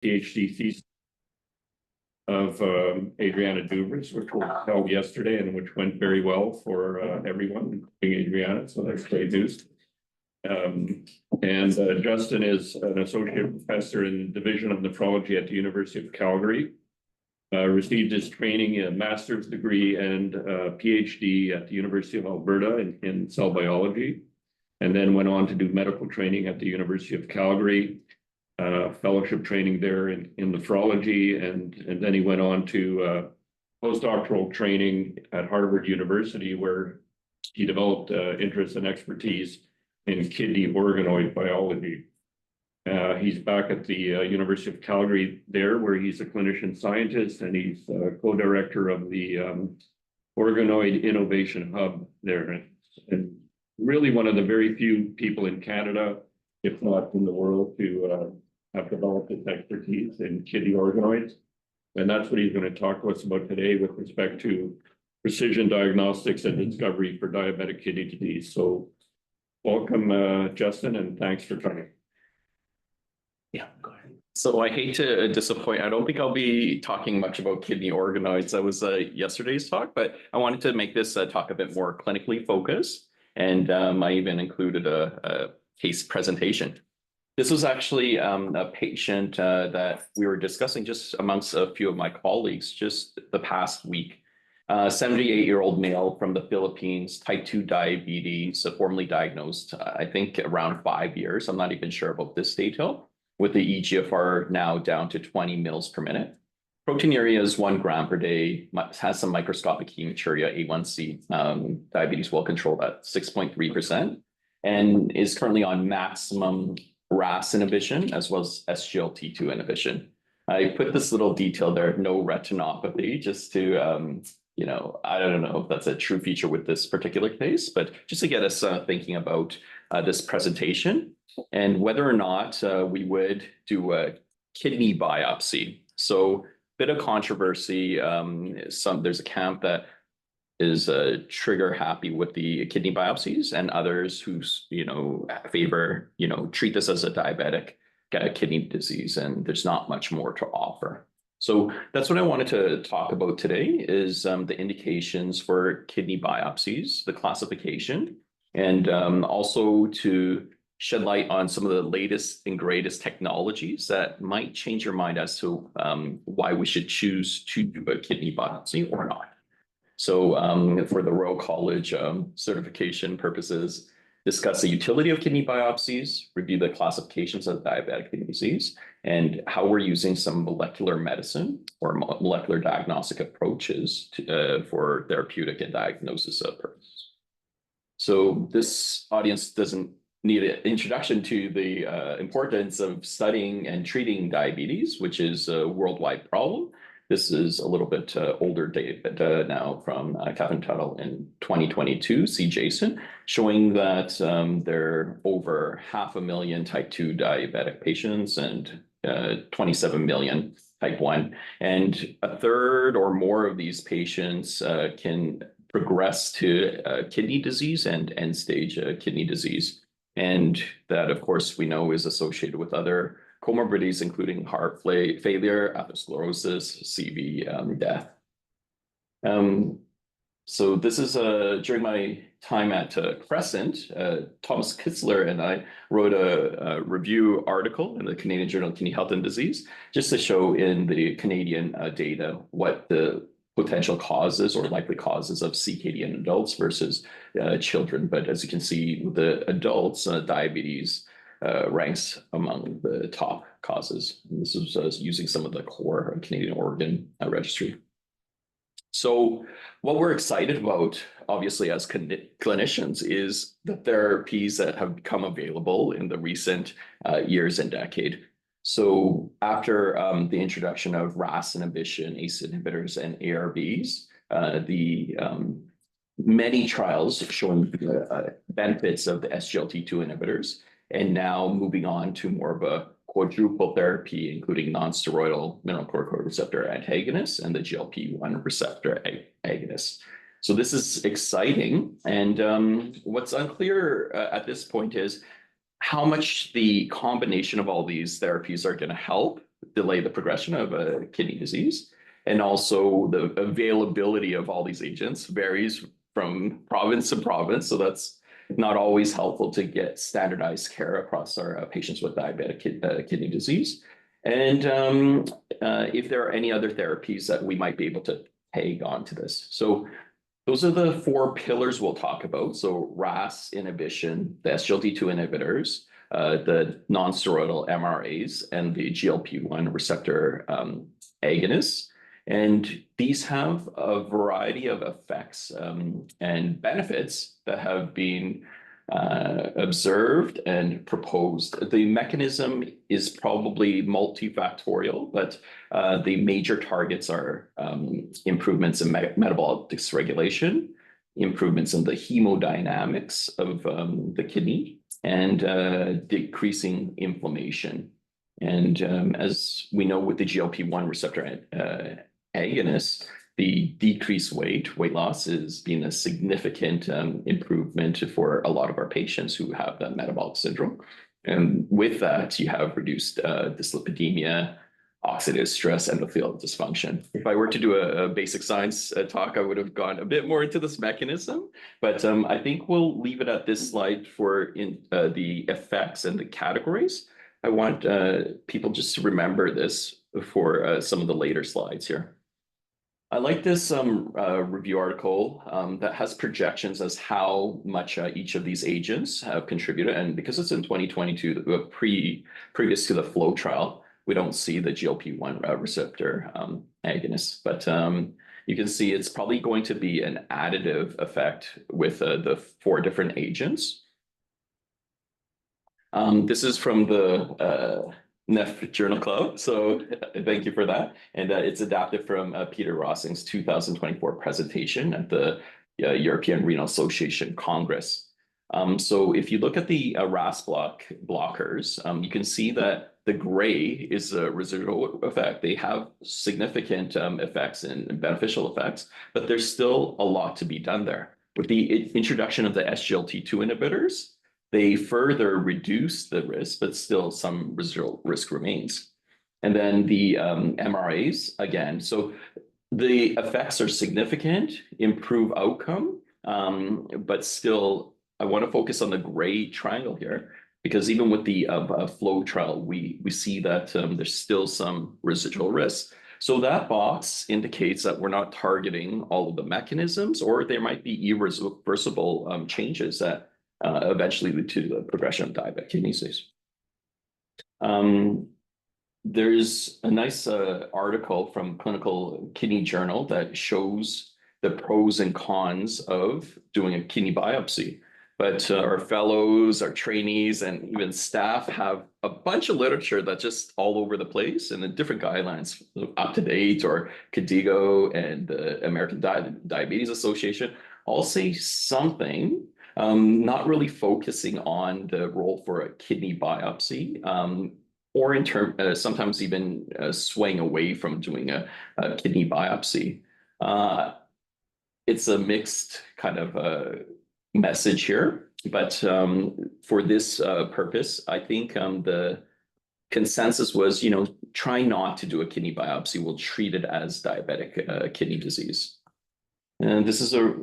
PhD thesis of Adriana Dubras, which was held yesterday and which went very well for everyone, including Adriana. So that's great news. Justin is an associate professor in the Division of Nephrology at the University of Calgary. Received his training, a master's degree and PhD at the University of Alberta in cell biology, and then went on to do medical training at the University of Calgary, fellowship training there in nephrology, and then he went on to post-doctoral training at Harvard University, where he developed interest and expertise in kidney organoid biology. He's back at the University of Calgary there, where he's a clinician scientist, and he's co-director of the Organoid Innovation Hub there. And really one of the very few people in Canada, if not in the world, to have developed this expertise in kidney organoids. And that's what he's going to talk to us about today with respect to precision diagnostics and discovery for diabetic kidney disease. So welcome, Justin, and thanks for coming. Yeah, go ahead. So I hate to disappoint. I don't think I'll be talking much about kidney organoids. That was yesterday's talk, but I wanted to make this talk a bit more clinically focused. And I even included a case presentation. This was actually a patient that we were discussing just amongst a few of my colleagues just the past week. 78-year-old male from the Philippines, type 2 diabetes, formerly diagnosed, I think around 5 years. I'm not even sure about this detail, with the eGFR now down to 20 mils per minute. Proteinuria is 1 gram per day, has some microscopic hematuria, A1C, diabetes well controlled at 6.3%, and is currently on maximum RAS inhibition as well as SGLT2 inhibition. I put this little detail there, no retinopathy, just to, I don't know if that's a true feature with this particular case, but just to get us thinking about this presentation and whether or not we would do a kidney biopsy. So bit of controversy. There's a camp that is trigger happy with the kidney biopsies, and others who favor treat this as a diabetic kidney disease, and there's not much more to offer. So that's what I wanted to talk about today is the indications for kidney biopsies, the classification, and also to shed light on some of the latest and greatest technologies that might change your mind as to why we should choose to do a kidney biopsy or not. So for the Royal College certification purposes, discuss the utility of kidney biopsies, review the classifications of diabetic kidney disease, and how we're using some molecular medicine or molecular diagnostic approaches for therapeutic and diagnosis purposes. So this audience doesn't need an introduction to the importance of studying and treating diabetes, which is a worldwide problem. This is a little bit older data now from Catherine Tuttle in 2022, see Jason, showing that there are over 500,000 type 2 diabetic patients and 27 million type 1. And a third or more of these patients can progress to kidney disease and end-stage kidney disease. And that, of course, we know is associated with other comorbidities, including heart failure, atherosclerosis, CV, death. So this is during my time at Crescent, Thomas Kitzler and I wrote a review article in the Canadian Journal of Kidney Health and Disease, just to show in the Canadian data what the potential causes or likely causes of CKD in adults versus children. But as you can see, the adults, diabetes ranks among the top causes. And this is using some of the core Canadian organ registry. So what we're excited about, obviously, as clinicians, is the therapies that have become available in the recent years and decade. So after the introduction of RAS inhibition, ACE inhibitors, and ARBs, the many trials showing the benefits of the SGLT2 inhibitors, and now moving on to more of a quadruple therapy, including non-steroidal mineralocorticoid receptor antagonists and the GLP-1 receptor agonists. So this is exciting. And what's unclear at this point is how much the combination of all these therapies are going to help delay the progression of a kidney disease. And also the availability of all these agents varies from province to province. So that's not always helpful to get standardized care across our patients with diabetic kidney disease. And if there are any other therapies that we might be able to tag on to this. So those are the four pillars we'll talk about. So RAS inhibition, the SGLT2 inhibitors, the non-steroidal MRAs, and the GLP-1 receptor agonists. And these have a variety of effects and benefits that have been observed and proposed. The mechanism is probably multifactorial, but the major targets are improvements in metabolic dysregulation, improvements in the hemodynamics of the kidney, and decreasing inflammation. And as we know with the GLP-1 receptor agonists, the decreased weight loss has been a significant improvement for a lot of our patients who have that metabolic syndrome. And with that, you have reduced dyslipidemia, oxidative stress, endothelial dysfunction. If I were to do a basic science talk, I would have gone a bit more into this mechanism, but I think we'll leave it at this slide for the effects and the categories. I want people just to remember this for some of the later slides here. I like this review article that has projections as how much each of these agents have contributed. And because it's in 2022, previous to the FLOW trial, we don't see the GLP-1 receptor agonist, but you can see it's probably going to be an additive effect with the four different agents. This is from the Neph Journal Club, so thank you for that. And it's adapted from Peter Rossing's 2024 presentation at the European Renal Association Congress. So if you look at the RAS blockers, you can see that the gray is a residual effect. They have significant effects and beneficial effects, but there's still a lot to be done there. With the introduction of the SGLT2 inhibitors, they further reduce the risk, but still some residual risk remains. And then the MRAs, again, so the effects are significant, improve outcome, but still, I want to focus on the gray triangle here, because even with the FLOW trial, we see that there's still some residual risk. So that box indicates that we're not targeting all of the mechanisms, or there might be irreversible changes that eventually lead to the progression of diabetic kidney disease. There's a nice article from Clinical Kidney Journal that shows the pros and cons of doing a kidney biopsy. But our fellows, our trainees, and even staff have a bunch of literature that's just all over the place, and the different guidelines, UpToDate or KDIGO and the American Diabetes Association all say something, not really focusing on the role for a kidney biopsy, or in term, sometimes even swaying away from doing a kidney biopsy. It's a mixed kind of message here, but for this purpose, I think the consensus was, try not to do a kidney biopsy. We'll treat it as diabetic kidney disease. And this is a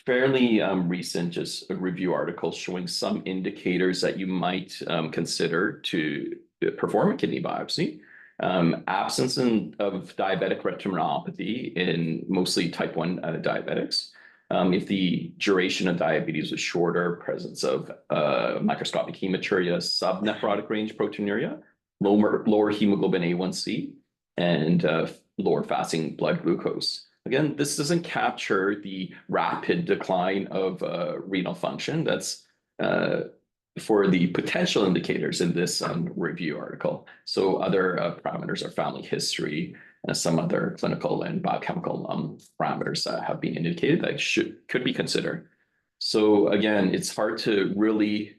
fairly recent just a review article showing some indicators that you might consider to perform a kidney biopsy. Absence of diabetic retinopathy in mostly type 1 diabetics. If the duration of diabetes was shorter, presence of microscopic hematuria, subnephrotic range proteinuria, lower hemoglobin A1C, and lower fasting blood glucose. Again, this doesn't capture the rapid decline of renal function. That's for the potential indicators in this review article. So other parameters are family history, and some other clinical and biochemical parameters have been indicated that could be considered. So again, it's hard to really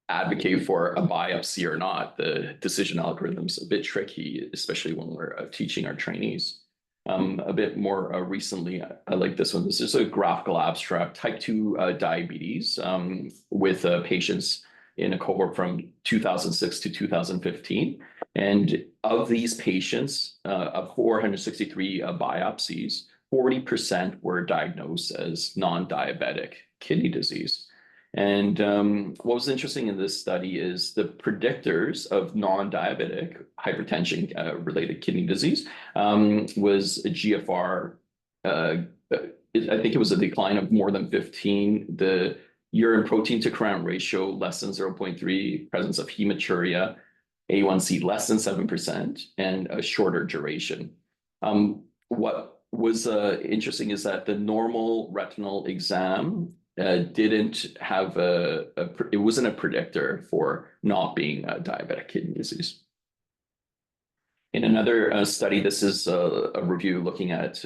advocate for a biopsy or not. The decision algorithm is a bit tricky, especially when we're teaching our trainees. A bit more recently, I like this one. This is a graphical abstract, type 2 diabetes with patients in a cohort from 2006 to 2015. And of these patients, of 463 biopsies, 40% were diagnosed as non-diabetic kidney disease. And what was interesting in this study is the predictors of non-diabetic hypertension related kidney disease was a GFR. I think it was a decline of more than 15. The urine protein to creatinine ratio less than 0.3, presence of hematuria, A1C less than 7%, and a shorter duration. What was interesting is that the normal retinal exam didn't have it wasn't a predictor for not being diabetic kidney disease. In another study, this is a review looking at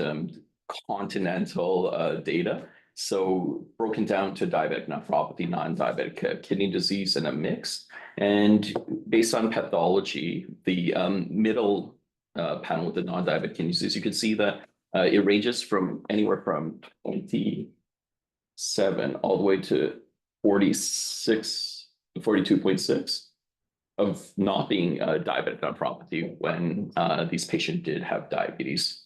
continental data. So broken down to diabetic nephropathy, non-diabetic kidney disease, and a mix. And based on pathology, the middle panel with the non-diabetic kidney disease, you can see that it ranges from anywhere from 27 all the way to 46, 42.6 of not being diabetic nephropathy when these patients did have diabetes.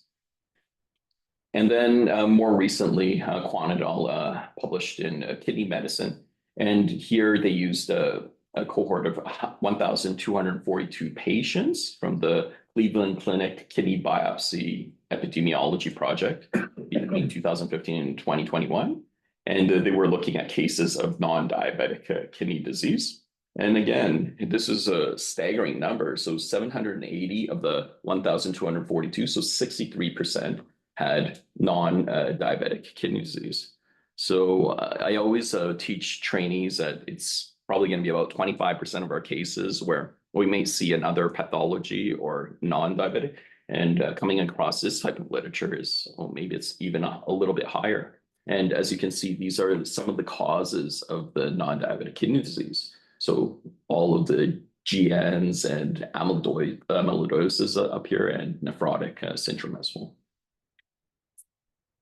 And then more recently, Quanadol published in Kidney Medicine. And here they used a cohort of 1,242 patients from the Cleveland Clinic Kidney Biopsy Epidemiology Project between 2015 and 2021. And they were looking at cases of non-diabetic kidney disease. And again, this is a staggering number. So 780 of the 1,242, so 63% had non-diabetic kidney disease. So I always teach trainees that it's probably going to be about 25% of our cases where we may see another pathology or non-diabetic. And coming across this type of literature is, well, maybe it's even a little bit higher. And as you can see, these are some of the causes of the non-diabetic kidney disease. So all of the GNs and amyloidosis up here and nephrotic syndrome as well.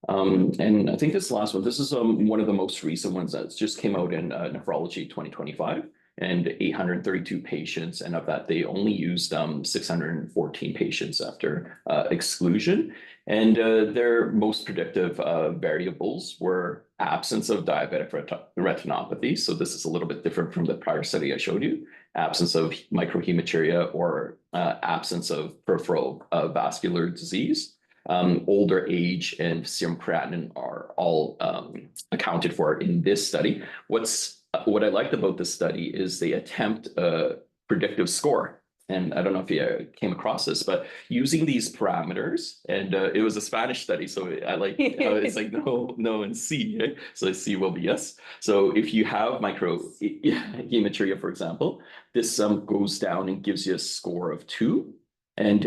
And I think this last one, this is one of the most recent ones that just came out in Nephrology 2025, and 832 patients. And of that, they only used 614 patients after exclusion. And their most predictive variables were absence of diabetic retinopathy. So this is a little bit different from the prior study I showed you. Absence of microhematuria or absence of peripheral vascular disease. Older age and serum creatinine are all accounted for in this study. What I liked about this study is they attempt a predictive score. And I don't know if you came across this, but using these parameters, and it was a Spanish study, so I like it's like no, and C. Right? So C will be yes. So if you have microhematuria, for example, this goes down and gives you a score of 2. And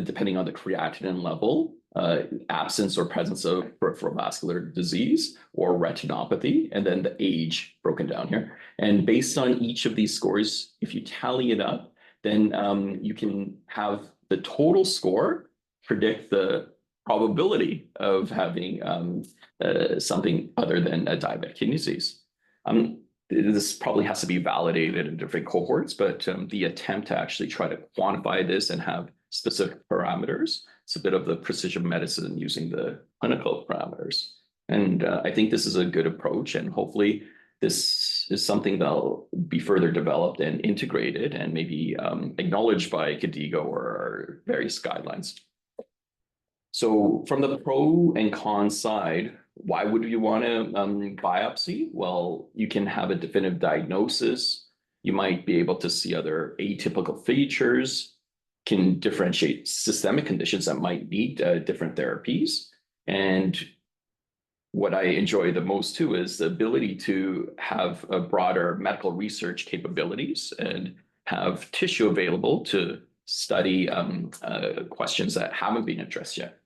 depending on the creatinine level, absence or presence of peripheral vascular disease or retinopathy, and then the age broken down here. And based on each of these scores, if you tally it up, then you can have the total score predict the probability of having something other than a diabetic kidney disease. This probably has to be validated in different cohorts, but the attempt to actually try to quantify this and have specific parameters, it's a bit of the precision medicine using the clinical parameters. And I think this is a good approach, and hopefully this is something that'll be further developed and integrated and maybe acknowledged by KDIGO or various guidelines. So from the pro and con side, why would you want to biopsy? Well, you can have a definitive diagnosis. You might be able to see other atypical features, can differentiate systemic conditions that might need different therapies. And what I enjoy the most too is the ability to have a broader medical research capabilities and have tissue available to study questions that haven't been addressed yet.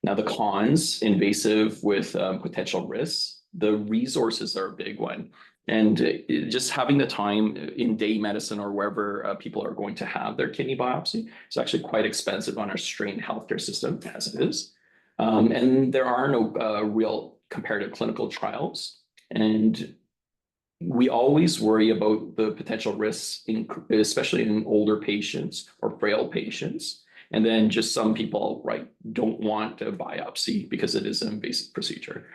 Now, the cons, invasive with potential risks, the resources are a big one. And just having the time in day medicine or wherever people are going to have their kidney biopsy is actually quite expensive on our strained healthcare system as it is. And there are no real comparative clinical trials. And we always worry about the potential risks, especially in older patients or frail patients. And then just some people, right, don't want a biopsy because it is an invasive procedure.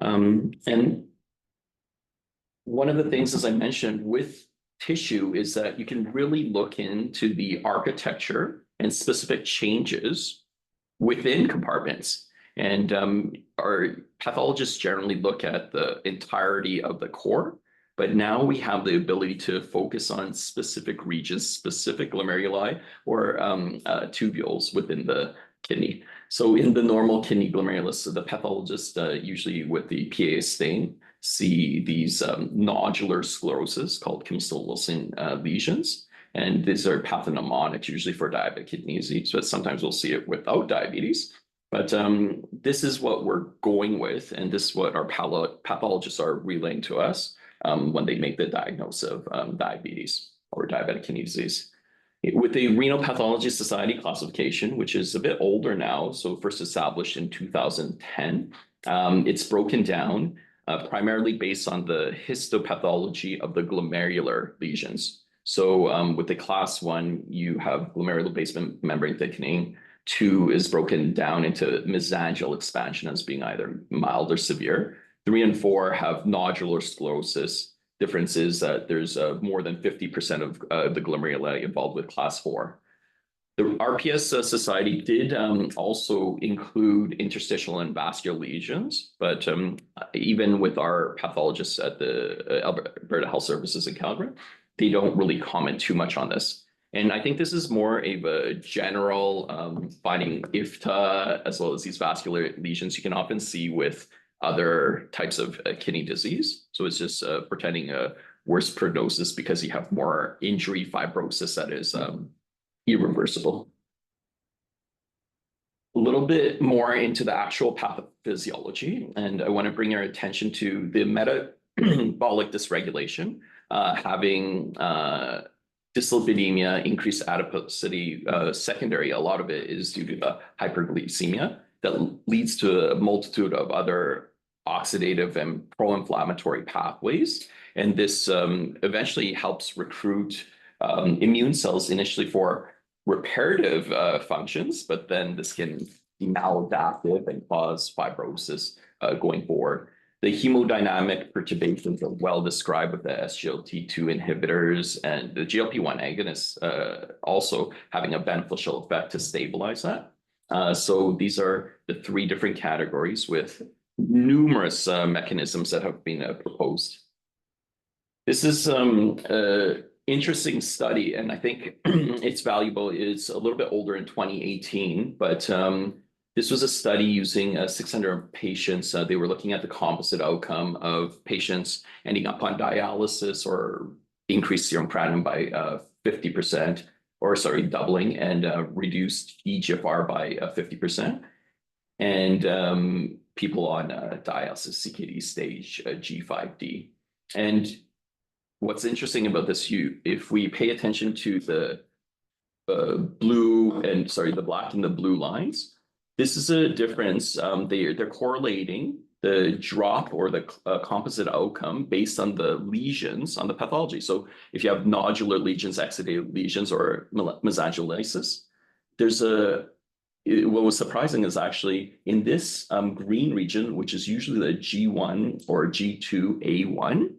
And one of the things, as I mentioned, with tissue is that you can really look into the architecture and specific changes within compartments. And our pathologists generally look at the entirety of the core, but now we have the ability to focus on specific regions, specific glomeruli or tubules within the kidney. So in the normal kidney glomerulus, the pathologist usually with the PA stain see these nodular sclerosis called Kim-Wilson lesions. And these are pathognomonic, usually for diabetic kidney disease, but sometimes we'll see it without diabetes. But this is what we're going with, and this is what our pathologists are relaying to us when they make the diagnosis of diabetes or diabetic kidney disease. With the Renal Pathology Society classification, which is a bit older now, so first established in 2010, it's broken down primarily based on the histopathology of the glomerular lesions. So with the class 1, you have glomerular basement membrane thickening. 2 is broken down into mesangial expansion as being either mild or severe. 3 and 4 have nodular sclerosis. Difference is that there's more than 50% of the glomeruli involved with class 4. The RPS Society did also include interstitial and vascular lesions, but even with our pathologists at the Alberta Health Services in Calgary, they don't really comment too much on this. And I think this is more of a general finding IFTA, as well as these vascular lesions you can often see with other types of kidney disease. So it's just pretending a worse prognosis because you have more injury fibrosis that is irreversible. A little bit more into the actual pathophysiology, and I want to bring your attention to the metabolic dysregulation, having dyslipidemia, increased adiposity, secondary. A lot of it is due to the hyperglycemia that leads to a multitude of other oxidative and pro-inflammatory pathways. And this eventually helps recruit immune cells initially for reparative functions, but then this can be maladaptive and cause fibrosis going forward. The hemodynamic perturbations are well described with the SGLT2 inhibitors and the GLP-1 agonists also having a beneficial effect to stabilize that. So these are the 3 different categories with numerous mechanisms that have been proposed. This is interesting study, and I think it's valuable. It's a little bit older in 2018, but this was a study using 600 patients. They were looking at the composite outcome of patients ending up on dialysis or increased serum creatinine by 50%, or sorry, doubling, and reduced eGFR by 50%. And people on dialysis CKD stage G5D. And what's interesting about this, if we pay attention to the the black and the blue lines, this is a difference. They're correlating the drop or the composite outcome based on the lesions on the pathology. So if you have nodular lesions, exudative lesions, or mesangiolitis, what was surprising is actually in this green region, which is usually the G1 or G2A1,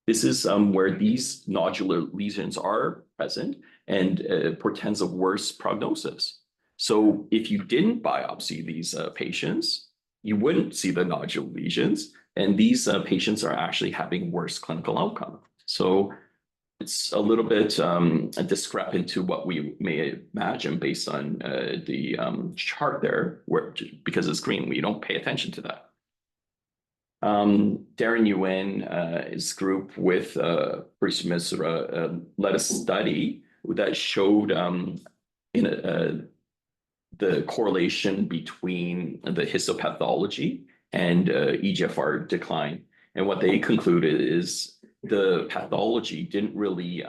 this is where these nodular lesions are present and portends a worse prognosis. So if you didn't biopsy these patients, you wouldn't see the nodular lesions, and these patients are actually having worse clinical outcome. So it's a little bit discrepant to what we may imagine based on the chart there, because it's green, we don't pay attention to that. Darren Yuen's group with Bruce Misra led a study that showed the correlation between the histopathology and eGFR decline. And what they concluded is the pathology didn't really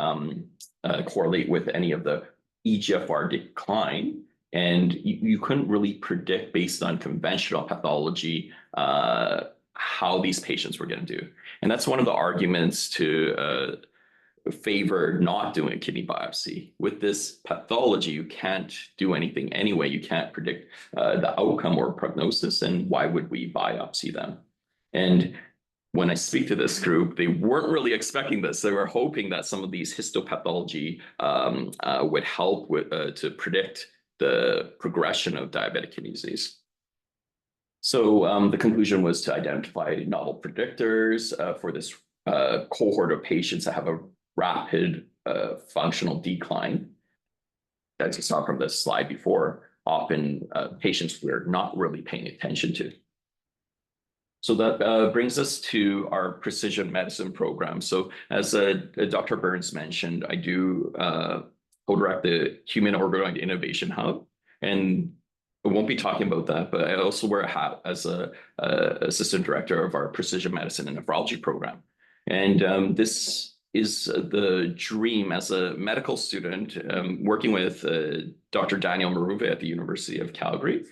correlate with any of the eGFR decline. And you couldn't really predict based on conventional pathology how these patients were going to do. And that's one of the arguments to favor not doing a kidney biopsy. With this pathology, you can't do anything anyway. You can't predict the outcome or prognosis, and why would we biopsy them? And when I speak to this group, they weren't really expecting this. They were hoping that some of these histopathology would help with to predict the progression of diabetic kidney disease. So the conclusion was to identify novel predictors for this cohort of patients that have a rapid functional decline. As you saw from the slide before, often patients we're not really paying attention to. So that brings us to our precision medicine program. So as Dr. Burns mentioned, I do co-direct the Human Organoid Innovation Hub, and I won't be talking about that, but I also wear a hat as a assistant director of our precision medicine and nephrology program. And this is the dream as a medical student, working with Dr. Daniel Maruve at the University of Calgary.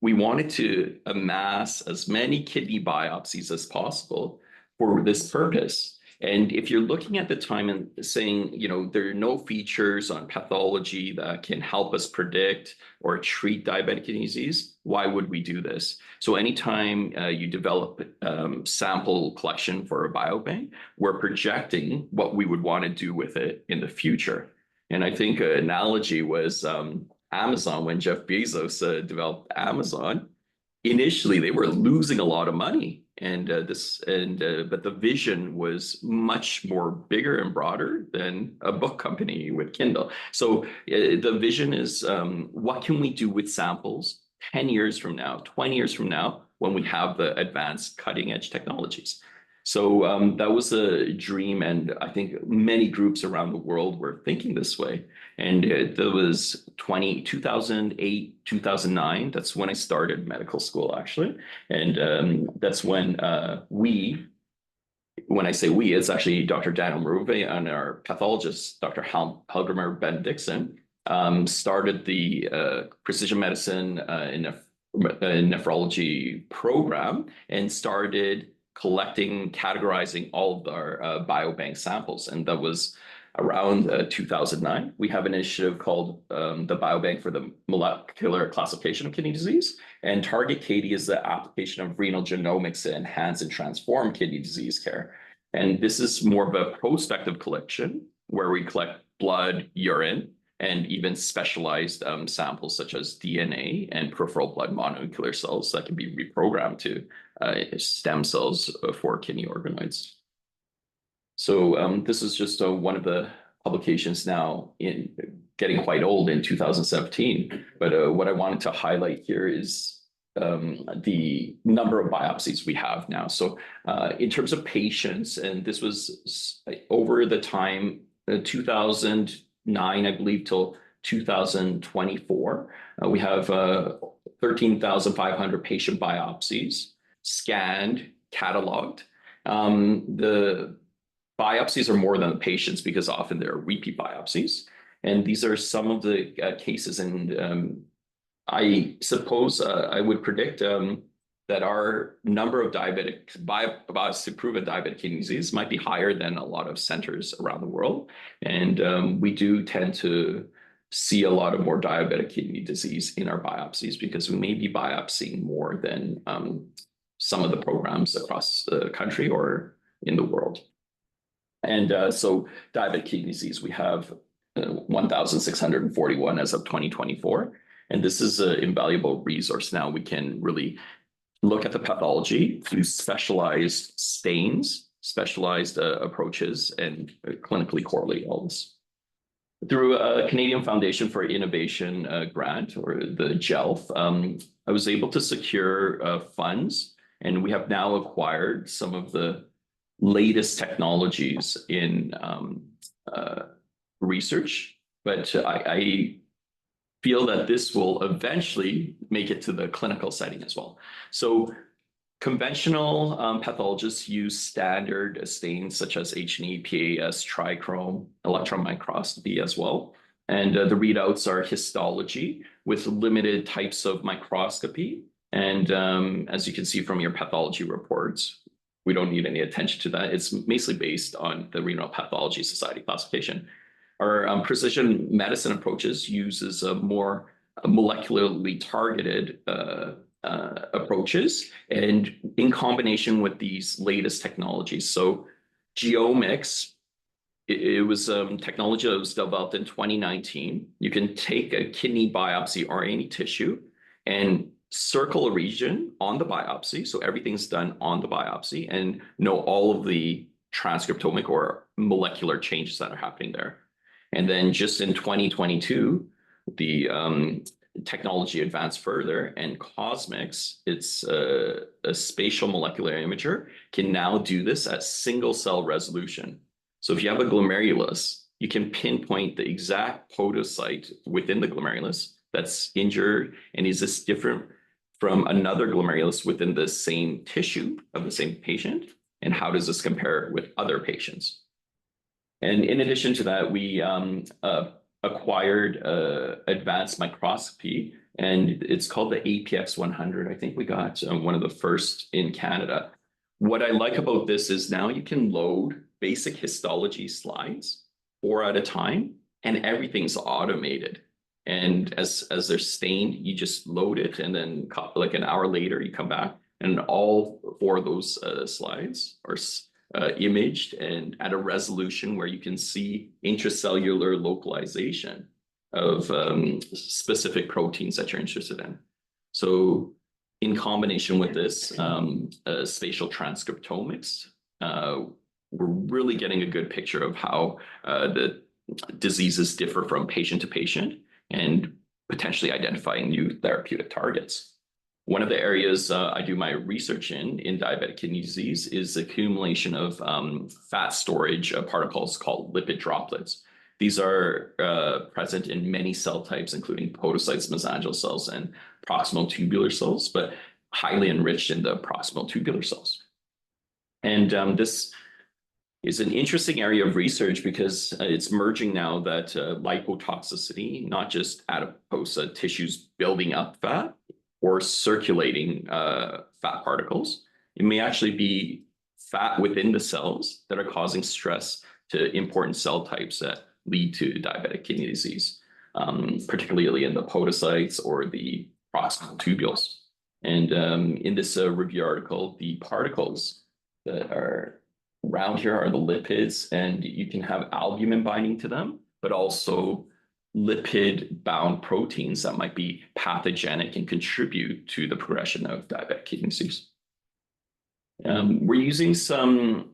We wanted to amass as many kidney biopsies as possible for this purpose. And if you're looking at the time and saying, you know, there are no features on pathology that can help us predict or treat diabetic kidney disease, why would we do this? So anytime you develop sample collection for a biobank, we're projecting what we would want to do with it in the future. And I think an analogy was Amazon. When Jeff Bezos developed Amazon, initially they were losing a lot of money. And but the vision was much more bigger and broader than a book company with Kindle. So the vision is, what can we do with samples 10 years from now, 20 years from now, when we have the advanced cutting edge technologies? So that was a dream. And I think many groups around the world were thinking this way. And there was 2008, 2009. That's when I started medical school, actually. And that's when when I say we, it's actually Dr. Daniel Maruve and our pathologist, Dr. Helgamer Benedictson, started the precision medicine in nephrology program and started collecting, categorizing all of our biobank samples. And that was around 2009. We have an initiative called the Biobank for the Molecular Classification of Kidney Disease. And Target KD is the application of renal genomics to enhance and transform kidney disease care. And this is more of a prospective collection where we collect blood, urine, and even specialized samples such as DNA and peripheral blood mononuclear cells that can be reprogrammed to stem cells for kidney organoids. So this is just one of the publications now in getting quite old in 2017. But what I wanted to highlight here is the number of biopsies we have now. So in terms of patients, and this was over the time 2009, I believe, till 2024, we have 13,500 patient biopsies scanned, cataloged. The biopsies are more than the patients because often they're repeat biopsies. And these are some of the cases. And I suppose I would predict that our number of biopsy-proven diabetic kidney disease might be higher than a lot of centers around the world. And we do tend to see a lot of more diabetic kidney disease in our biopsies because we may be biopsying more than some of the programs across the country or in the world. And so diabetic kidney disease, we have 1,641 as of 2024. And this is an invaluable resource. Now we can really look at the pathology through specialized stains, specialized approaches, and clinically correlate all this. Through a Canadian Foundation for Innovation grant, or the GELF, I was able to secure funds, and we have now acquired some of the latest technologies in research, but I feel that this will eventually make it to the clinical setting as well. So conventional pathologists use standard stains such as H&E, PAS, trichrome, electron microscopy as well. And the readouts are histology with limited types of microscopy And as you can see from your pathology reports, we don't need any attention to that. It's mostly based on the Renal Pathology Society classification. Our precision medicine approaches uses a more molecularly targeted approaches, and in combination with these latest technologies. So geomics, it was technology that was developed in 2019. You can take a kidney biopsy or any tissue and circle a region on the biopsy. So everything's done on the biopsy and know all of the transcriptomic or molecular changes that are happening there. And then just in 2022, the technology advanced further, and Cosmics, it's a spatial molecular imager, can now do this at single cell resolution. So if you have a glomerulus, you can pinpoint the exact podocyte within the glomerulus that's injured, and is this different from another glomerulus within the same tissue of the same patient, and how does this compare with other patients? And in addition to that, we acquired advanced microscopy, and it's called the APX 100. I think we got one of the first in Canada. What I like about this is now you can load basic histology slides 4 at a time, and everything's automated. And as they're stained, you just load it, and then like an hour later, you come back, and all 4 of those slides are imaged and at a resolution where you can see intracellular localization of specific proteins that you're interested in. So in combination with this spatial transcriptomics, we're really getting a good picture of how the diseases differ from patient to patient and potentially identifying new therapeutic targets. One of the areas I do my research in diabetic kidney disease is the accumulation of fat storage particles called lipid droplets. These are present in many cell types, including podocytes, mesangial cells, and proximal tubular cells, but highly enriched in the proximal tubular cells. And this is an interesting area of research because it's merging now that lipotoxicity, not just adipose tissues building up fat or circulating fat particles, it may actually be fat within the cells that are causing stress to important cell types that lead to diabetic kidney disease, particularly in the podocytes or the proximal tubules. And in this review article, the particles that are around here are the lipids, and you can have albumin binding to them, but also lipid-bound proteins that might be pathogenic and contribute to the progression of diabetic kidney disease. We're using some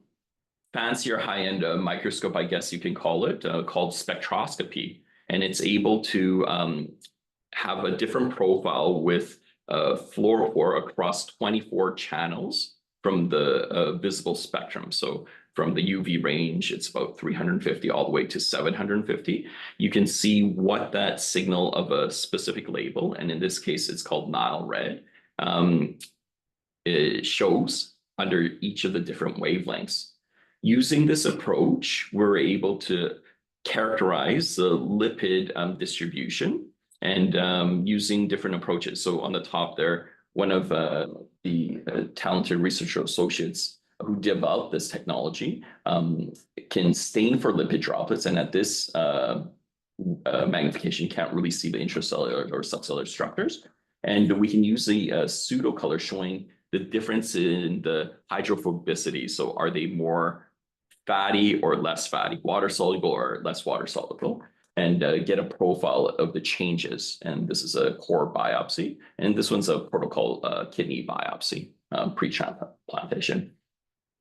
fancier high-end microscope, I guess you can call it, called spectroscopy, and it's able to have a different profile with fluorophore across 24 channels from the visible spectrum. So from the UV range, it's about 350 all the way to 750. You can see what that signal of a specific label, and in this case, it's called Nile red, it shows under each of the different wavelengths. Using this approach, we're able to characterize the lipid distribution and using different approaches. So on the top there, one of the talented researcher associates who developed this technology can stain for lipid droplets, and at this magnification, you can't really see the intracellular or subcellular structures. And we can use the pseudo color showing the difference in the hydrophobicity. So are they more fatty or less fatty, water soluble or less water soluble, and get a profile of the changes. And this is a core biopsy, and this one's a protocol kidney biopsy, pre-transplantation.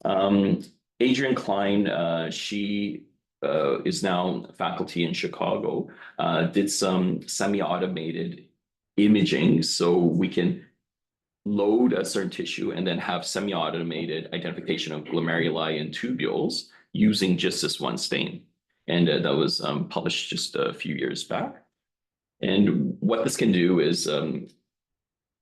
Adrienne Klein, she is now faculty in Chicago, did some semi-automated imaging so we can load a certain tissue and then have semi-automated identification of glomeruli and tubules using just this one stain. And that was published just a few years back. And what this can do is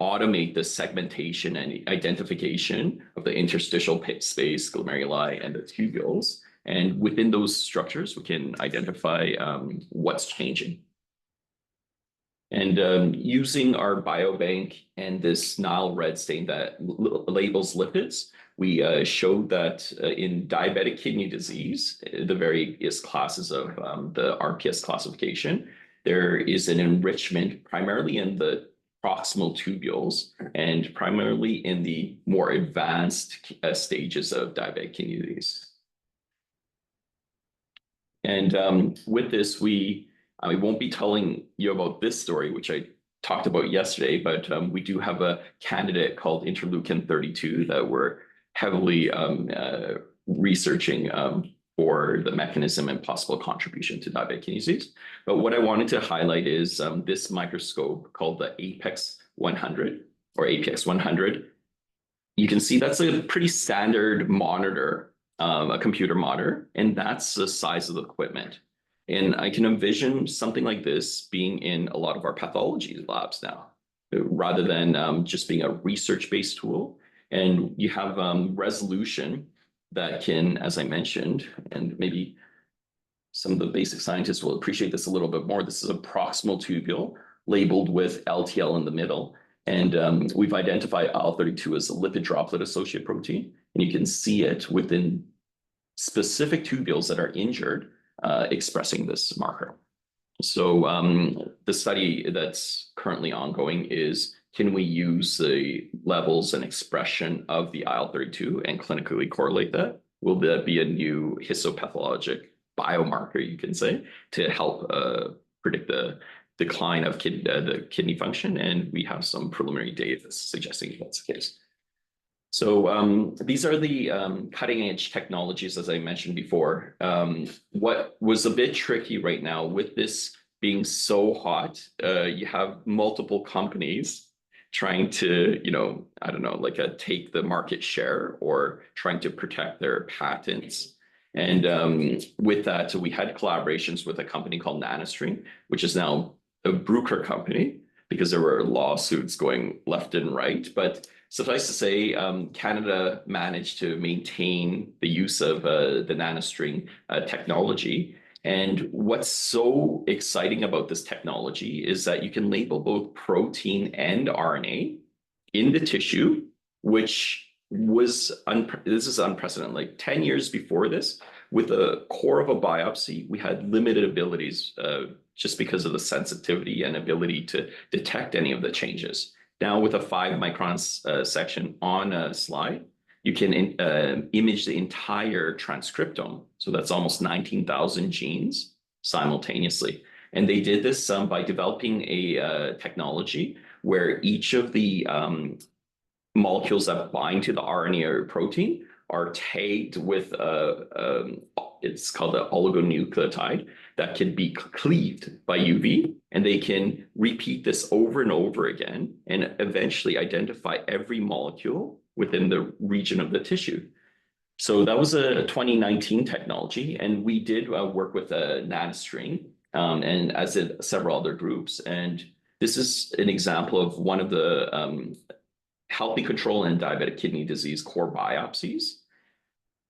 automate the segmentation and identification of the interstitial space, glomeruli, and the tubules. And within those structures, we can identify what's changing. And using our biobank and this Nile red stain that labels lipids, we showed that in diabetic kidney disease, the various classes of the RPS classification, there is an enrichment primarily in the proximal tubules and primarily in the more advanced stages of diabetic kidney disease. And with this, I won't be telling you about this story, which I talked about yesterday, but we do have a candidate called interleukin 32 that we're heavily researching for the mechanism and possible contribution to diabetic kidney disease. But what I wanted to highlight is this microscope called the Apex 100 or APX 100. You can see that's a pretty standard monitor, a computer monitor, and that's the size of the equipment. And I can envision something like this being in a lot of our pathology labs now, rather than just being a research-based tool. And you have resolution that can, as I mentioned, and maybe some of the basic scientists will appreciate this a little bit more. This is a proximal tubule labeled with LTL in the middle. And we've identified IL-32 as a lipid droplet associated protein. And you can see it within specific tubules that are injured, expressing this marker. So the study that's currently ongoing is, can we use the levels and expression of the IL-32 and clinically correlate that? Will that be a new histopathologic biomarker, you can say, to help predict the decline of the kidney function? And we have some preliminary data suggesting that's the case. So these are the cutting edge technologies, as I mentioned before. What was a bit tricky right now with this being so hot, you have multiple companies trying to, I don't know, like take the market share or trying to protect their patents. And with that, we had collaborations with a company called NanoString, which is now a Bruker company, because there were lawsuits going left and right. But suffice to say, Canada managed to maintain the use of the NanoString technology. And what's so exciting about this technology is that you can label both protein and RNA in the tissue, which was, this is unprecedented. Like 10 years before this, with the core of a biopsy, we had limited abilities just because of the sensitivity and ability to detect any of the changes. Now with a 5-micron section on a slide, you can image the entire transcriptome. So that's almost 19,000 genes simultaneously. And they did this by developing a technology where each of the molecules that bind to the RNA or protein are tagged with it's called an oligonucleotide that can be cleaved by UV, and they can repeat this over and over again and eventually identify every molecule within the region of the tissue. So that was a 2019 technology, and we did work with NanoString and as did several other groups. And this is an example of one of the healthy control and diabetic kidney disease core biopsies.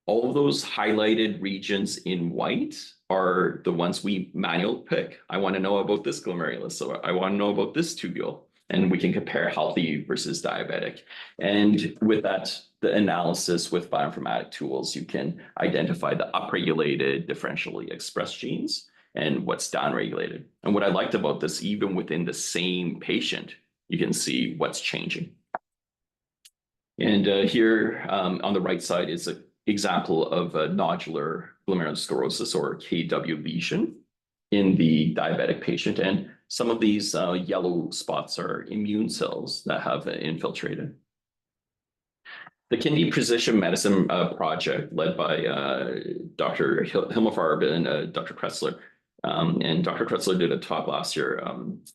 All of those highlighted regions in white are the ones we manually pick. I want to know about this glomerulus, so I want to know about this tubule, and we can compare healthy versus diabetic. And with that, the analysis with bioinformatic tools, you can identify the upregulated differentially expressed genes and what's downregulated. And what I liked about this, even within the same patient, you can see what's changing. And here on the right side is an example of a nodular glomerulosclerosis or KW lesion in the diabetic patient. And some of these yellow spots are immune cells that have infiltrated. The Kidney Precision Medicine project led by Dr. Himmelfarb and Dr. Kretzler. And Dr. Kretzler did a talk last year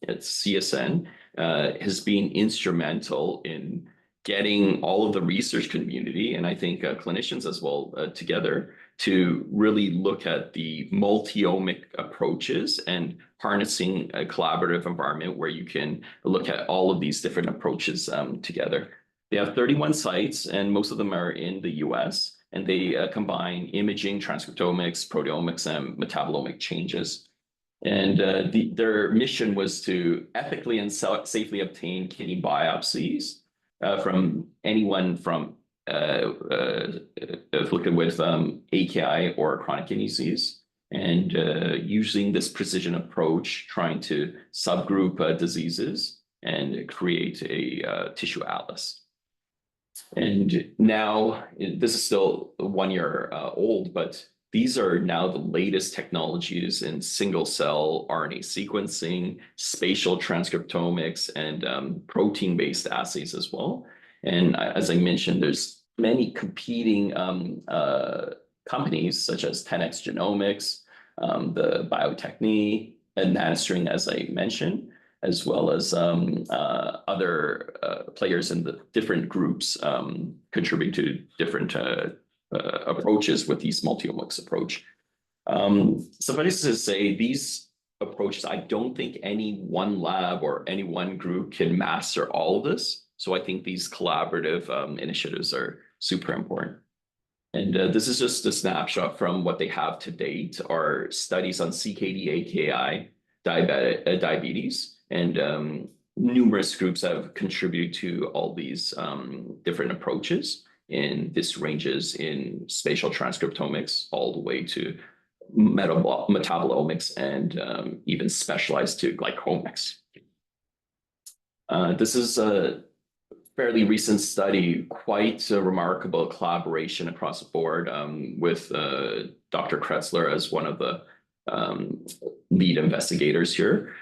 at CSN, has been instrumental in getting all of the research community, and I think clinicians as well, together to really look at the multiomic approaches and harnessing a collaborative environment where you can look at all of these different approaches together. They have 31 sites, and most of them are in the US, and they combine imaging, transcriptomics, proteomics, and metabolomic changes. And their mission was to ethically and safely obtain kidney biopsies from anyone from afflicted with AKI or chronic kidney disease. And using this precision approach, trying to subgroup diseases and create a tissue atlas. And now, this is still 1 year old, but these are now the latest technologies in single cell RNA sequencing, spatial transcriptomics, and protein-based assays as well. And as I mentioned, there's many competing companies such as 10x Genomics, the Biotechnique, and NanoString, as I mentioned, as well as other players in the different groups contribute to different approaches with these multiomics approach. Suffice to say, these approaches, I don't think any one lab or any one group can master all of this. So I think these collaborative initiatives are super important. And this is just a snapshot from what they have to date, are studies on CKD, AKI, diabetes, and numerous groups have contributed to all these different approaches. And this ranges in spatial transcriptomics all the way to metabolomics and even specialized to glycomics. This is a fairly recent study, quite a remarkable collaboration across the board with Dr. Kretzler as one of the lead investigators here,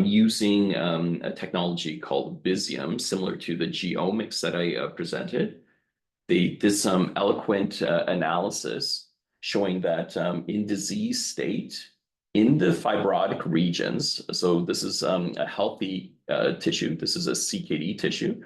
using a technology called Visium, similar to the geomics that I presented. They did some eloquent analysis showing that in disease state, in the fibrotic regions, so this is a healthy tissue, this is a CKD tissue,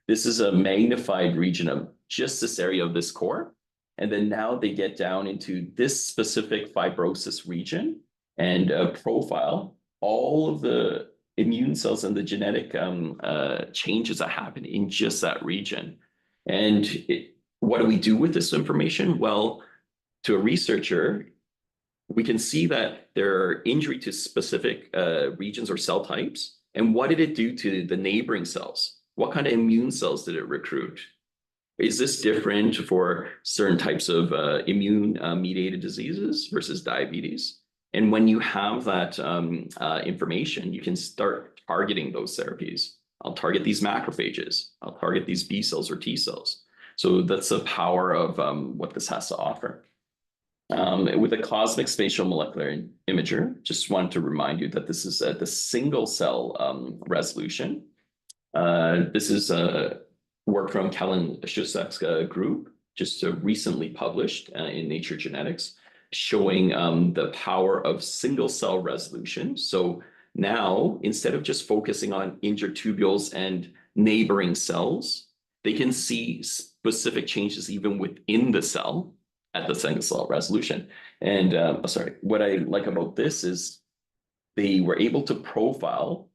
this is a magnified region of just this area of this core. And then now they get down into this specific fibrosis region and profile all of the immune cells and the genetic changes that happen in just that region. And what do we do with this information? Well, to a researcher, we can see that there are injury to specific regions or cell types. And what did it do to the neighboring cells? What kind of immune cells did it recruit? Is this different for certain types of immune-mediated diseases versus diabetes? And when you have that information, you can start targeting those therapies. I'll target these macrophages. I'll target these B cells or T cells. So that's the power of what this has to offer. With a cosmic spatial molecular imager, just wanted to remind you that this is at the single cell resolution. This is work from Kellen Shusak's group, just recently published in Nature Genetics, showing the power of single cell resolution. So now, instead of just focusing on injured tubules and neighboring cells, they can see specific changes even within the cell at the single cell resolution. And what I like about this is they were able to profile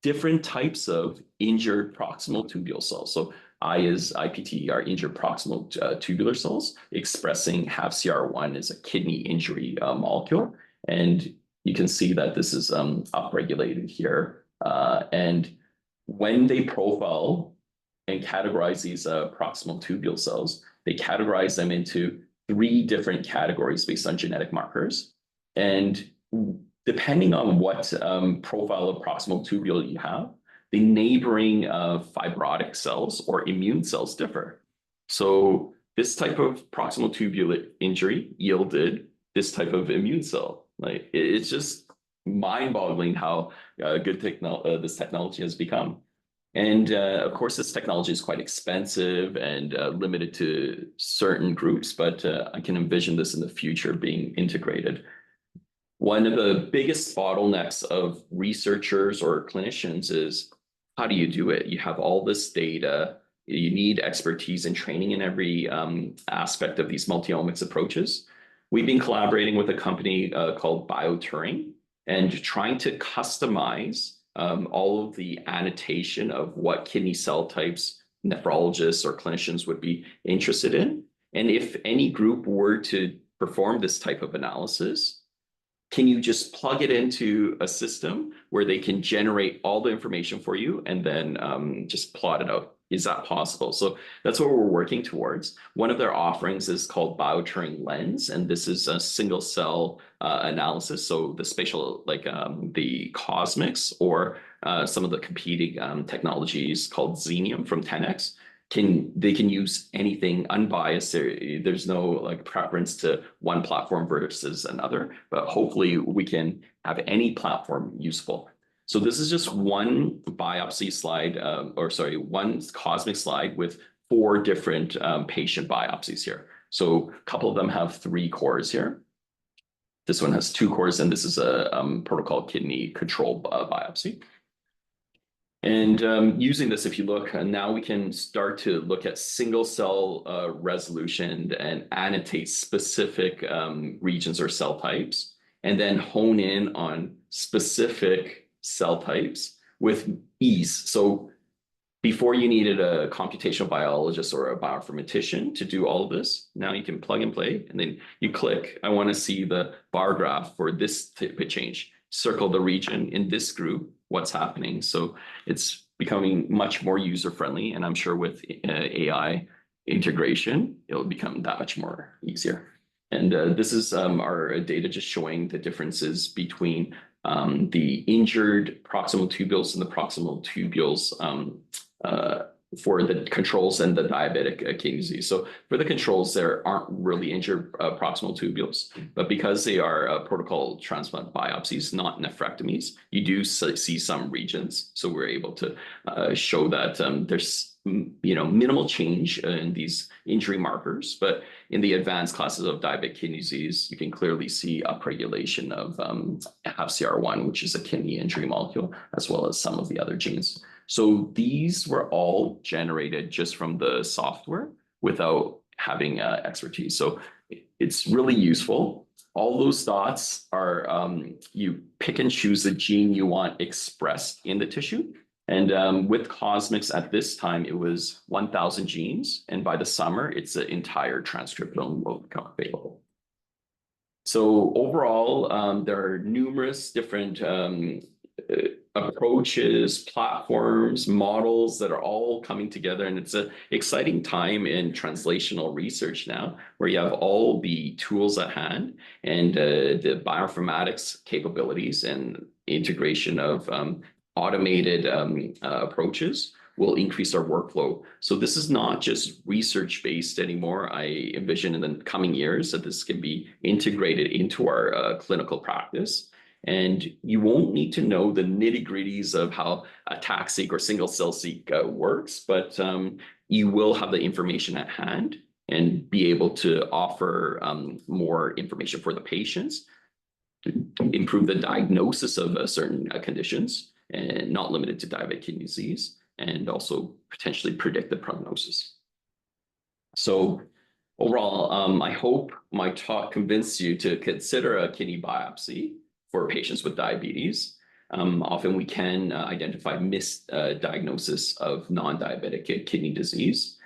different types of injured proximal tubule cells. So IPT are injured proximal tubular cells, expressing HAVCR1 as a kidney injury molecule. And you can see that this is upregulated here. And when they profile and categorize these proximal tubule cells, they categorize them into 3 different categories based on genetic markers. And depending on what profile of proximal tubule you have, the neighboring fibrotic cells or immune cells differ. So this type of proximal tubule injury yielded this type of immune cell. Like, it's just mind-boggling how good this technology has become. And of course, this technology is quite expensive and limited to certain groups, but I can envision this in the future being integrated. One of the biggest bottlenecks of researchers or clinicians is, how do you do it? You have all this data, you need expertise and training in every aspect of these multiomics approaches. We've been collaborating with a company called BioTuring and trying to customize all of the annotation of what kidney cell types nephrologists or clinicians would be interested in. And if any group were to perform this type of analysis, can you just plug it into a system where they can generate all the information for you and then just plot it out? Is that possible? So that's what we're working towards. One of their offerings is called Bioturing Lens, and this is a single cell analysis. So the spatial, like the cosmics or some of the competing technologies called Xenium from 10x, they can use anything unbiased. There's no like preference to one platform versus another, but hopefully we can have any platform useful. So this is just one biopsy slide, one cosmic slide with 4 different patient biopsies here. So a couple of them have 3 cores here. This one has 2 cores, and this is a protocol kidney control biopsy. And using this, if you look, now we can start to look at single cell resolution and annotate specific regions or cell types, and then hone in on specific cell types with ease. So before you needed a computational biologist or a bioinformatician to do all of this, now you can plug and play, and then you click, I want to see the bar graph for this type of change. Circle the region in this group, what's happening. So it's becoming much more user-friendly, and I'm sure with AI integration, it'll become that much more easier. And this is our data just showing the differences between the injured proximal tubules and the proximal tubules for the controls and the diabetic kidney disease. So for the controls, there aren't really injured proximal tubules, but because they are protocol transplant biopsies, not nephrectomies, you do see some regions. So we're able to show that there's minimal change in these injury markers, but in the advanced classes of diabetic kidney disease, you can clearly see upregulation of FCR1, which is a kidney injury molecule, as well as some of the other genes. So these were all generated just from the software without having expertise. So it's really useful. All those dots are, you pick and choose the gene you want expressed in the tissue. And with Cosmics at this time, it was 1,000 genes. And by the summer, it's an entire transcriptome will become available. So overall, there are numerous different approaches, platforms, models that are all coming together. And it's an exciting time in translational research now, where you have all the tools at hand and the bioinformatics capabilities and integration of automated approaches will increase our workflow. So this is not just research-based anymore. I envision in the coming years that this can be integrated into our clinical practice. And you won't need to know the nitty-gritties of how a TAC-seq or single-cell-seq works, but you will have the information at hand and be able to offer more information for the patients to improve the diagnosis of certain conditions, and not limited to diabetic kidney disease, and also potentially predict the prognosis. So overall, I hope my talk convinced you to consider a kidney biopsy for patients with diabetes. Often we can identify misdiagnosis of non-diabetic kidney disease.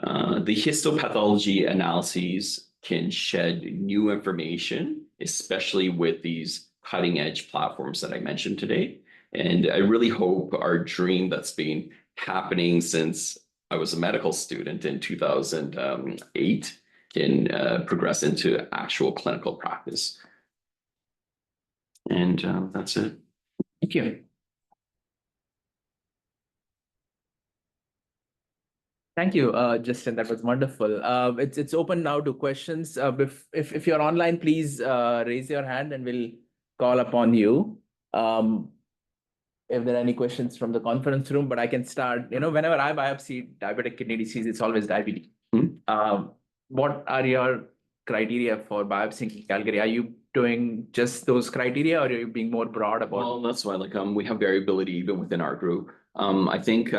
The histopathology analyses can shed new information, especially with these cutting-edge platforms that I mentioned today. And I really hope our dream that's been happening since I was a medical student in 2008 can progress into actual clinical practice. And that's it. Thank you. Thank you, Justin. That was wonderful. It's open now to questions. If you're online, please raise your hand and we'll call upon you. If there are any questions from the conference room, but I can start. Whenever I biopsy diabetic kidney disease, it's always diabetes. What are your criteria for biopsying in Calgary? Are you doing just those criteria, or are you being more broad about? Well, that's why we have variability even within our group. I think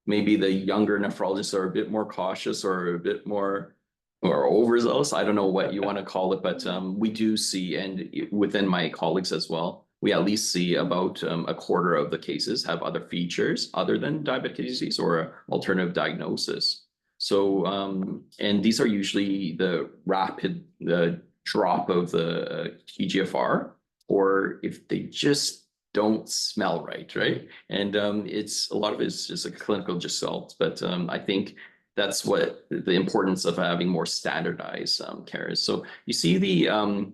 maybe the younger nephrologists are a bit more cautious or a bit more or overzealous. I don't know what you want to call it, but we do see, and within my colleagues as well, we at least see about a quarter of the cases have other features other than diabetic kidney disease or alternative diagnosis. So, and these are usually the rapid drop of the EGFR, or if they just don't smell right? And it's a lot of it is just a clinical result, but I think that's what the importance of having more standardized care is. So you see the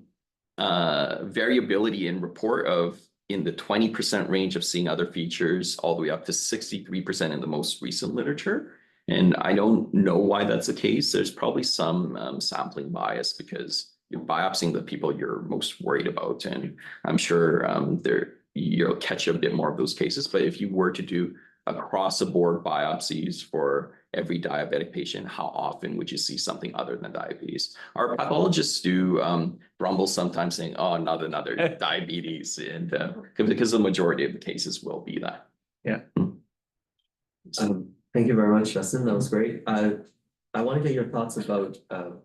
variability in report of in the 20% range of seeing other features all the way up to 63% in the most recent literature. And I don't know why that's the case. There's probably some sampling bias because you're biopsying the people you're most worried about. And I'm sure you'll catch a bit more of those cases. But if you were to do across the board biopsies for every diabetic patient, how often would you see something other than diabetes? Our pathologists do grumble sometimes saying, oh, not another diabetes. And because the majority of the cases will be that. Yeah. Thank you very much, Justin. That was great. I want to get your thoughts about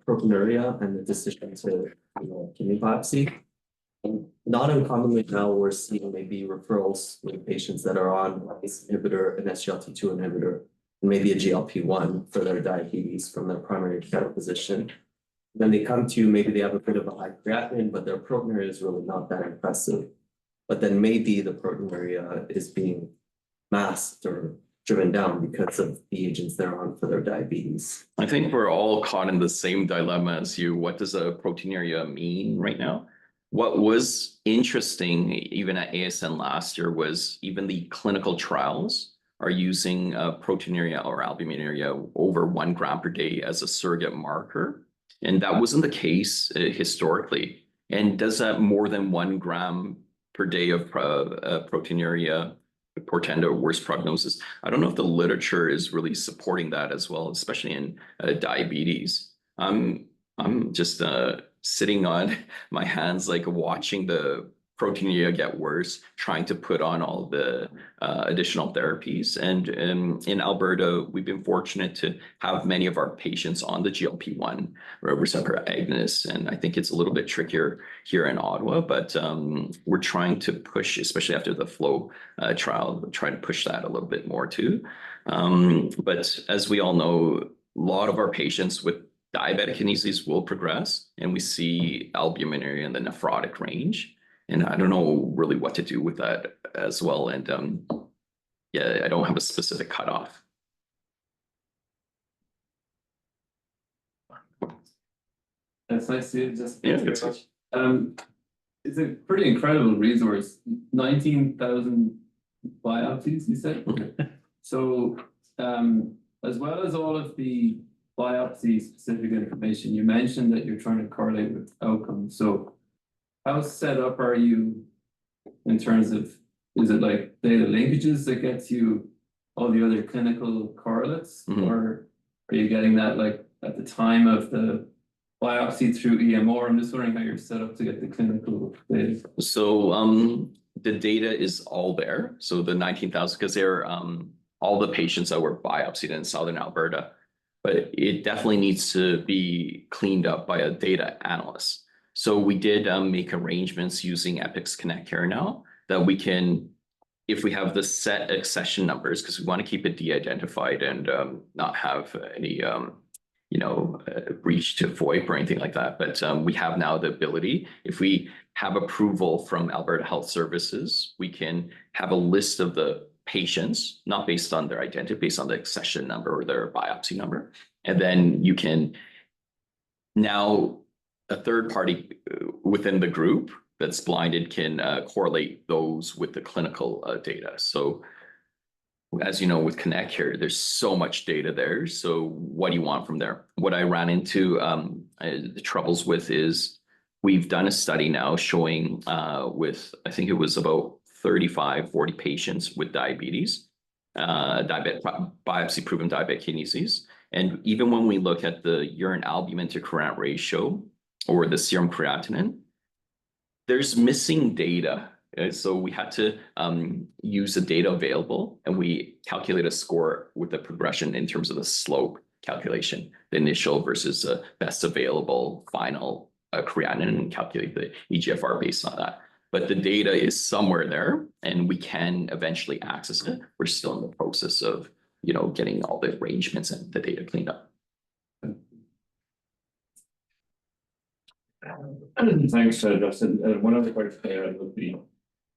proteinuria and the decision to kidney biopsy. Not uncommonly now, we're seeing maybe referrals with patients that are on ACE inhibitor, an SGLT2 inhibitor, and maybe a GLP-1 for their diabetes from their primary care physician. Then they come to you, maybe they have a bit of a high creatinine, but their proteinuria is really not that impressive. But then maybe the proteinuria is being masked or driven down because of the agents they're on for their diabetes. I think we're all caught in the same dilemma as you. What does a proteinuria mean right now? What was interesting, even at ASN last year, was even the clinical trials are using proteinuria or albuminuria over 1 gram per day as a surrogate marker. And that wasn't the case historically. And does that more than 1 gram per day of proteinuria portend a worse prognosis? I don't know if the literature is really supporting that as well, especially in diabetes. I'm just sitting on my hands, like watching the proteinuria get worse, trying to put on all the additional therapies. And in Alberta, we've been fortunate to have many of our patients on the GLP-1 receptor agonists. And I think it's a little bit trickier here in Ottawa, but we're trying to push, especially after the FLOW trial, trying to push that a little bit more too. But as we all know, a lot of our patients with diabetic kidney disease will progress, and we see albuminuria in the nephrotic range. And I don't know really what to do with that as well. And yeah, I don't have a specific cutoff. That's nice to just Yeah, thank you very much. It's a pretty incredible resource. 19,000 biopsies, you said? So as well as all of the biopsy specific information, you mentioned that you're trying to correlate with outcomes. So how set up are you in terms of, is it like data linkages that gets you all the other clinical correlates? Or are you getting that like at the time of the biopsy through EMR? I'm just wondering how you're set up to get the clinical data. So the data is all there. So the 19,000, because they're all the patients that were biopsied in Southern Alberta, but it definitely needs to be cleaned up by a data analyst. So we did make arrangements using Epic's Connect Care now that we can, if we have the set accession numbers, because we want to keep it de-identified and not have any, breach to VoIP or anything like that. But we have now the ability, if we have approval from Alberta Health Services, we can have a list of the patients, not based on their identity, based on the accession number or their biopsy number. And then you can now, a third party within the group that's blinded can correlate those with the clinical data. So as you know, with Connect here, there's so much data there. So what do you want from there? What I ran into the troubles with is we've done a study now showing with, I think it was about 35, 40 patients with diabetes, biopsy proven diabetic kidney disease. And even when we look at the urine albumin to creatinine ratio or the serum creatinine, there's missing data. So we had to use the data available, and we calculate a score with the progression in terms of the slope calculation, the initial versus the best available final creatinine, and calculate the EGFR based on that. But the data is somewhere there, and we can eventually access it. We're still in the process of, getting all the arrangements and the data cleaned up. Thanks, Justin. One other question I had would be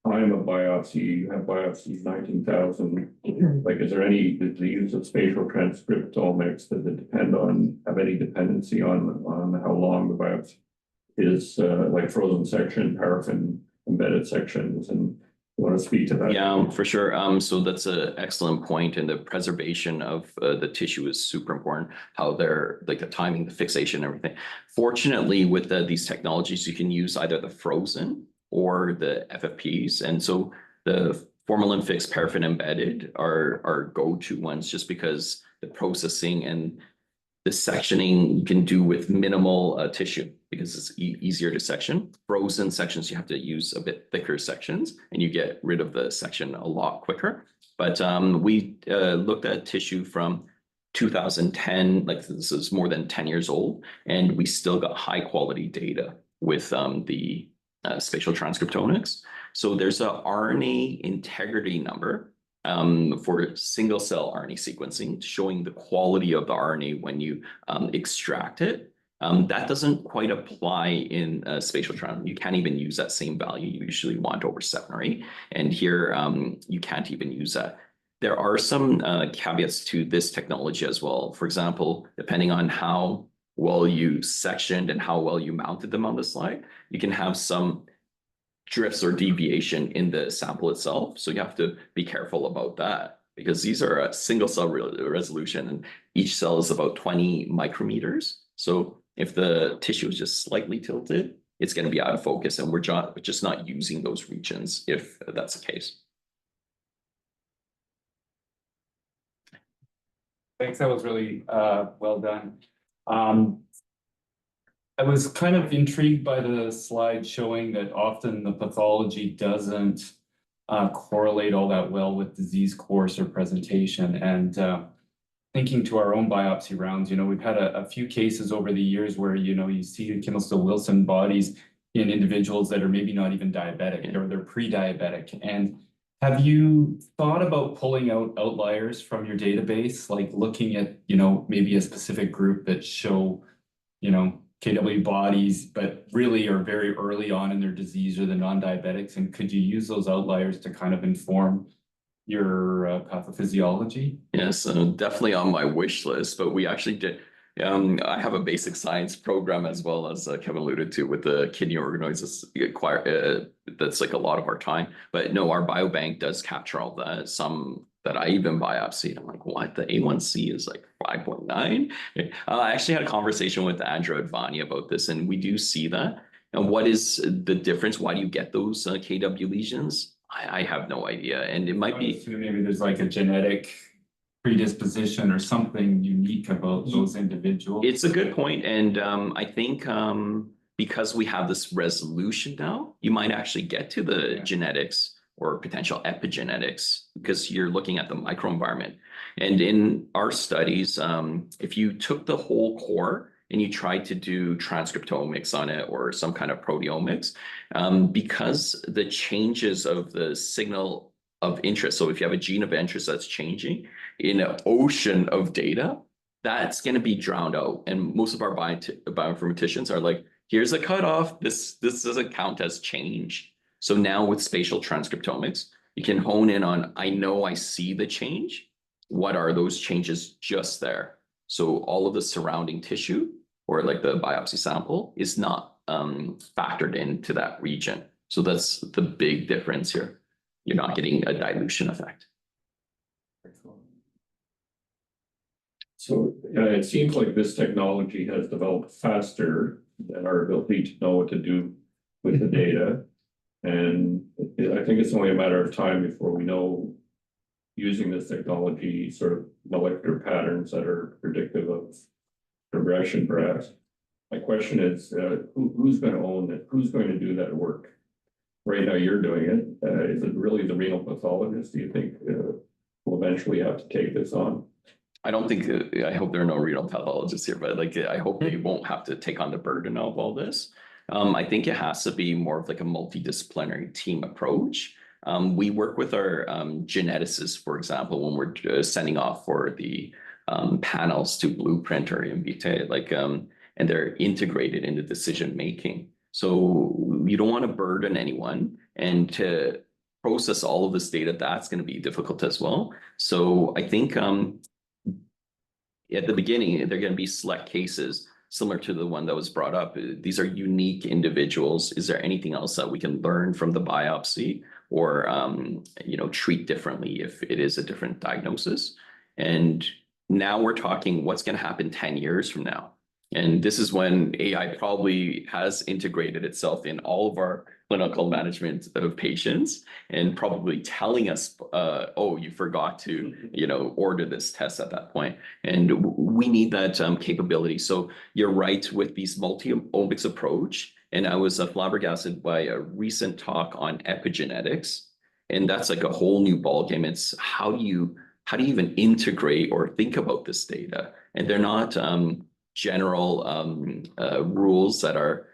time of biopsy. You have biopsies 19,000. Like, is there any, the use of spatial transcriptomics, does it depend on, have any dependency on how long the biopsy is, like frozen section, paraffin embedded sections, and you want to speak to that? Yeah, for sure. So that's an excellent point, and the preservation of the tissue is super important. How they're like the timing, the fixation, everything. Fortunately, with these technologies, you can use either the frozen or the FFPs, and so the formalin fixed, paraffin embedded are go-to ones, just because the processing and the sectioning you can do with minimal tissue, because it's easier to section. Frozen sections, you have to use a bit thicker sections, and you get rid of the section a lot quicker. But we looked at tissue from 2010, like this is more than 10 years old, and we still got high quality data with the spatial transcriptomics. So there's a RNA integrity number for single cell RNA sequencing, showing the quality of the RNA when you extract it. That doesn't quite apply in spatial transcriptome. You can't even use that same value. You usually want over 7 or 8. And here you can't even use that. There are some caveats to this technology as well. For example, depending on how well you sectioned and how well you mounted them on the slide, you can have some drifts or deviation in the sample itself. So you have to be careful about that, because these are a single cell resolution, and each cell is about 20 micrometers. So if the tissue is just slightly tilted, it's going to be out of focus, and we're just not using those regions if that's the case. Thanks, that was really well done. I was kind of intrigued by the slide showing that often the pathology doesn't correlate all that well with disease course or presentation. And thinking to our own biopsy rounds, we've had a few cases over the years where, you see Kimmel-Still-Wilson bodies in individuals that are maybe not even diabetic, or they're pre-diabetic. And have you thought about pulling out outliers from your database, like looking at, maybe a specific group that show, KW bodies, but really are very early on in their disease, or the non-diabetics? And could you use those outliers to kind of inform your pathophysiology? Yes, definitely on my wish list, but we actually did. I have a basic science program, as well as Kevin alluded to, with the kidney organoids. That's like a lot of our time. But no, our biobank does capture all that. Some that I even biopsied, I'm like, what? The A1C is like 5.9. I actually had a conversation with Andrew Advani about this, and we do see that. And what is the difference? Why do you get those KW lesions? I have no idea, and it might be maybe there's like a genetic predisposition or something unique about those individuals. It's a good point, and I think because we have this resolution now, you might actually get to the genetics or potential epigenetics, because you're looking at the microenvironment. And in our studies, if you took the whole core and you tried to do transcriptomics on it, or some kind of proteomics, because the changes of the signal of interest, so if you have a gene of interest that's changing in an ocean of data, that's going to be drowned out. And most of our bioinformaticians are like, here's a cutoff. This doesn't count as change. So now with spatial transcriptomics, you can hone in on, I know I see the change. What are those changes just there? So all of the surrounding tissue, or like the biopsy sample, is not factored into that region. So that's the big difference here. You're not getting a dilution effect. So it seems like this technology has developed faster than our ability to know what to do with the data. And I think it's only a matter of time before we know, using this technology, sort of molecular patterns that are predictive of progression, perhaps. My question is, who's going to own it? Who's going to do that work? Right now you're doing it. Is it really the renal pathologist? Do you think will eventually have to take this on? I don't think, I hope there are no renal pathologists here, but like, I hope they won't have to take on the burden of all this. I think it has to be more of like a multidisciplinary team approach. We work with our geneticists, for example, when we're sending off for the panels to Blueprint or Invitae, like, and they're integrated into decision making. So you don't want to burden anyone, and to process all of this data, that's going to be difficult as well. So I think at the beginning, they're going to be select cases similar to the one that was brought up. These are unique individuals. Is there anything else that we can learn from the biopsy, or treat differently if it is a different diagnosis? And now we're talking what's going to happen 10 years from now. And this is when AI probably has integrated itself in all of our clinical management of patients, and probably telling us, oh, you forgot to, order this test at that point. And we need that capability. So you're right with these multiomics approach. And I was flabbergasted by a recent talk on epigenetics. And that's like a whole new ballgame. It's how do you even integrate or think about this data? And they're not general rules that are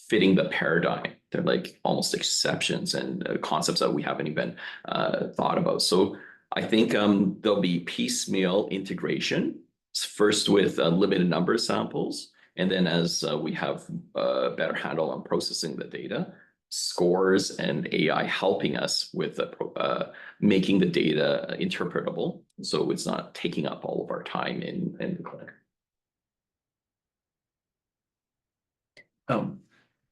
fitting the paradigm. They're like almost exceptions and concepts that we haven't even thought about. So I think there'll be piecemeal integration, first with a limited number of samples. And then as we have a better handle on processing the data, scores and AI helping us with making the data interpretable, so it's not taking up all of our time in the clinic.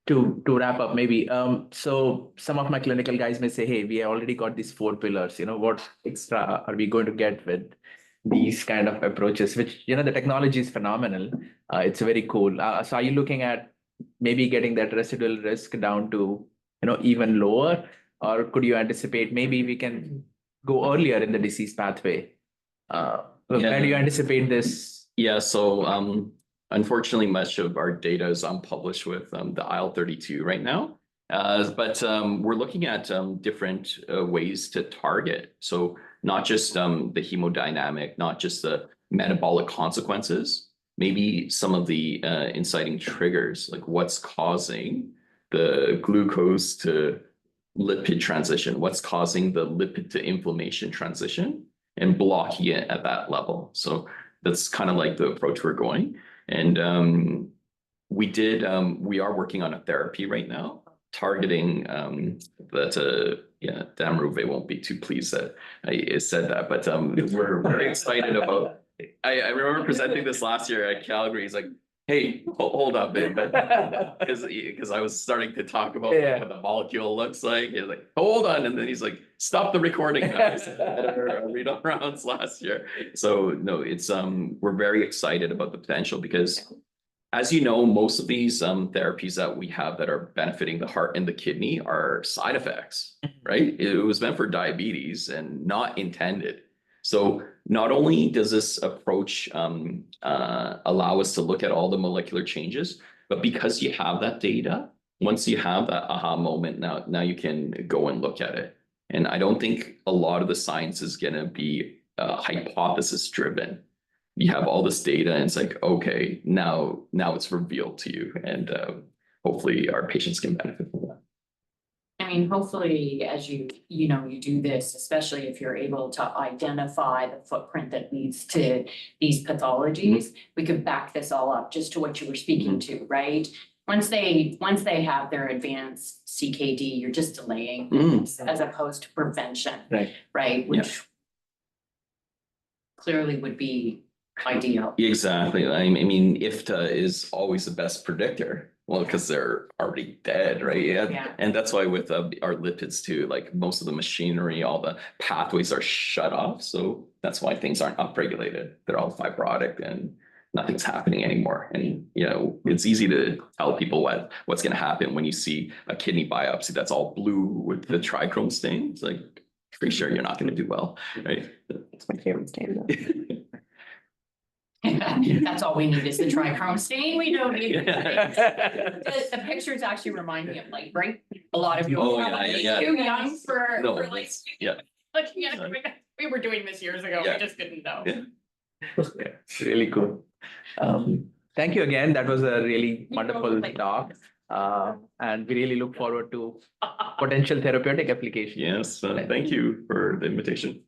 To wrap up, maybe, so some of my clinical guys may say, hey, we already got these 4 pillars, what extra are we going to get with these kind of approaches, which, the technology is phenomenal. It's very cool. So are you looking at maybe getting that residual risk down to, even lower, or could you anticipate maybe we can go earlier in the disease pathway? Where do you anticipate this? Yeah, so unfortunately, much of our data is unpublished with the IL-32 right now. But we're looking at different ways to target. So not just the hemodynamic, not just the metabolic consequences, maybe some of the inciting triggers, like what's causing the glucose to lipid transition, what's causing the lipid to inflammation transition, and blocking it at that level. So that's kind of like the approach we're going. And we are working on a therapy right now targeting that. Dan Rouvet won't be too pleased that I said that, but we're very excited about. I remember presenting this last year at Calgary. He's like, hey, hold up, man, because I was starting to talk about what the molecule looks like. He's like, hold on, and then he's like, stop the recording, guys. Read all rounds last year. So no, it's we're very excited about the potential, because as you know, most of these therapies that we have that are benefiting the heart and the kidney are side effects, right? It was meant for diabetes and not intended. So not only does this approach allow us to look at all the molecular changes, but because you have that data, once you have that aha moment, now you can go and look at it. And I don't think a lot of the science is going to be hypothesis driven. You have all this data and it's like, okay, now it's revealed to you, and hopefully our patients can benefit from that. I mean, hopefully, as you do this, especially if you're able to identify the footprint that leads to these pathologies, we could back this all up just to what you were speaking to, right? Once they have their advanced CKD, you're just delaying as opposed to prevention, right? Which clearly would be ideal. Exactly. I mean, IFTA is always the best predictor. Well, because they're already dead, right? Yeah. And that's why with our lipids too, like most of the machinery, all the pathways are shut off. So that's why things aren't upregulated. They're all fibrotic and nothing's happening anymore. And, it's easy to tell people what's going to happen when you see a kidney biopsy that's all blue with the trichrome stain. It's like, pretty sure you're not going to do well, right? It's my favorite stain though. That's all we need is the trichrome stain. We don't need the pictures actually remind me of light brain. A lot of you are too young for like looking at it. We were doing this years ago. We just didn't know. It's really cool. Thank you again. That was a really wonderful talk. And we really look forward to potential therapeutic application. Yes, thank you for the invitation.